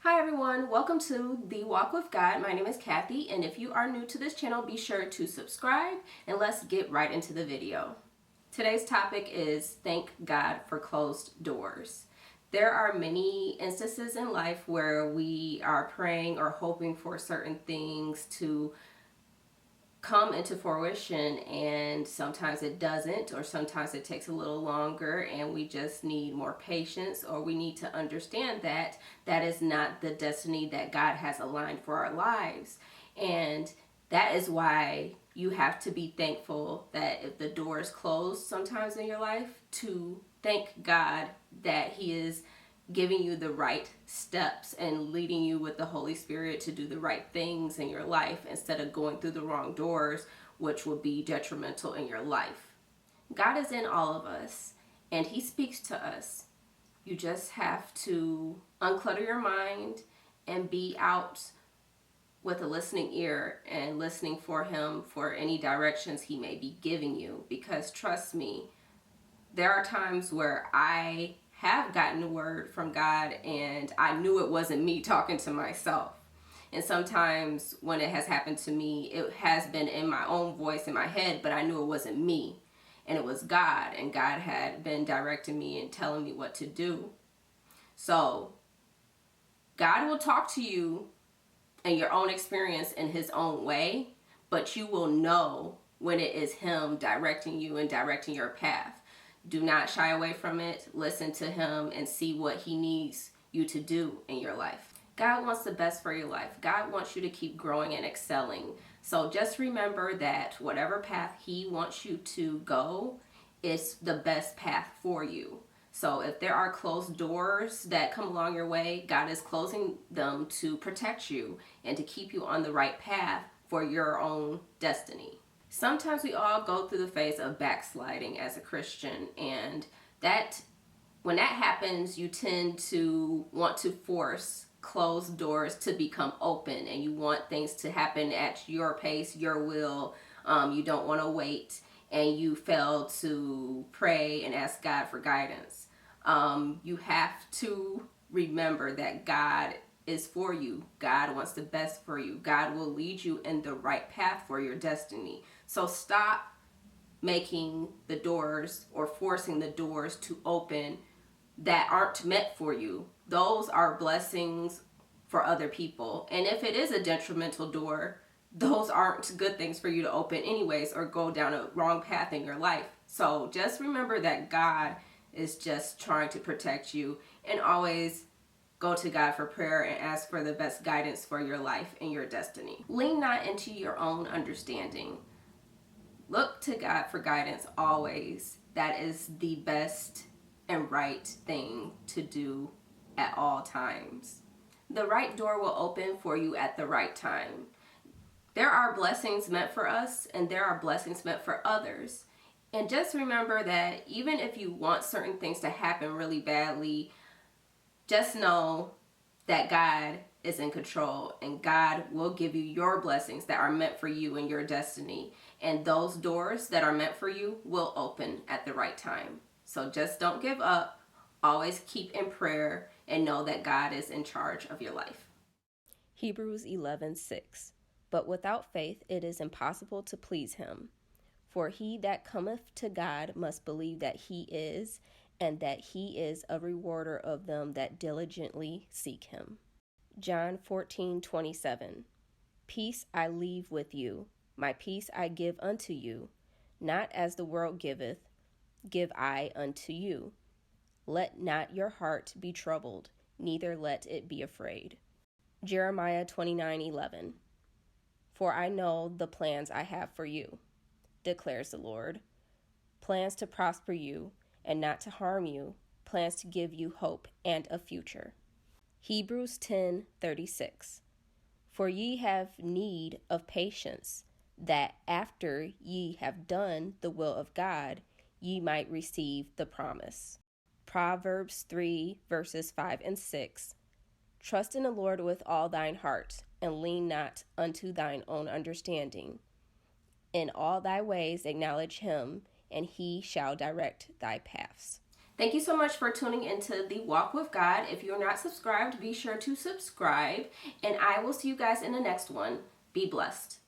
Hi everyone, welcome to The Walk with God. My name is Kathy, and if you are new to this channel, be sure to subscribe and let's get right into the video. Today's topic is thank God for closed doors. There are many instances in life where we are praying or hoping for certain things to come into fruition, and sometimes it doesn't, or sometimes it takes a little longer, and we just need more patience, or we need to understand that that is not the destiny that God has aligned for our lives. And that is why you have to be thankful that if the door is closed sometimes in your life, to thank God that He is giving you the right steps and leading you with the Holy Spirit to do the right things in your life instead of going through the wrong doors, which will be detrimental in your life. God is in all of us and He speaks to us. You just have to unclutter your mind and be out with a listening ear and listening for Him for any directions He may be giving you. Because trust me, there are times where I have gotten a word from God and I knew it wasn't me talking to myself. And sometimes when it has happened to me, it has been in my own voice in my head, but I knew it wasn't me. And it was God, and God had been directing me and telling me what to do. So God will talk to you in your own experience in His own way, but you will know when it is Him directing you and directing your path. Do not shy away from it. Listen to Him and see what He needs you to do in your life. God wants the best for your life. God wants you to keep growing and excelling. So just remember that whatever path He wants you to go is the best path for you. So if there are closed doors that come along your way, God is closing them to protect you and to keep you on the right path for your own destiny. Sometimes we all go through the phase of backsliding as a Christian, and that when that happens, you tend to want to force closed doors to become open, and you want things to happen at your pace, your will. You don't want to wait, and you fail to pray and ask God for guidance. You have to remember that God is for you. God wants the best for you. God will lead you in the right path for your destiny. So stop making the doors or forcing the doors to open that aren't meant for you. Those are blessings for other people. And if it is a detrimental door, those aren't good things for you to open anyways, or go down a wrong path in your life. So just remember that God is just trying to protect you, and always go to God for prayer and ask for the best guidance for your life and your destiny. Lean not into your own understanding. Look to God for guidance always. That is the best and right thing to do at all times. The right door will open for you at the right time. There are blessings meant for us, and there are blessings meant for others. And just remember that even if you want certain things to happen really badly, just know that God is in control, and God will give you your blessings that are meant for you and your destiny. And those doors that are meant for you will open at the right time. So just don't give up. Always keep in prayer and know that God is in charge of your life. Hebrews 11:6. But without faith it is impossible to please Him. For he that cometh to God must believe that He is, and that He is a rewarder of them that diligently seek Him. John 14:27. Peace I leave with you, my peace I give unto you. Not as the world giveth, give I unto you. Let not your heart be troubled, neither let it be afraid. Jeremiah 29:11. For I know the plans I have for you, declares the Lord. Plans to prosper you and not to harm you, plans to give you hope and a future. Hebrews 10:36. For ye have need of patience, that after ye have done the will of God, ye might receive the promise. Proverbs 3 verses 5 and 6. Trust in the Lord with all thine heart, and lean not unto thine own understanding. In all thy ways acknowledge Him, and He shall direct thy paths. Thank you so much for tuning into the Walk with God. If you're not subscribed, be sure to subscribe, and I will see you guys in the next one. Be blessed.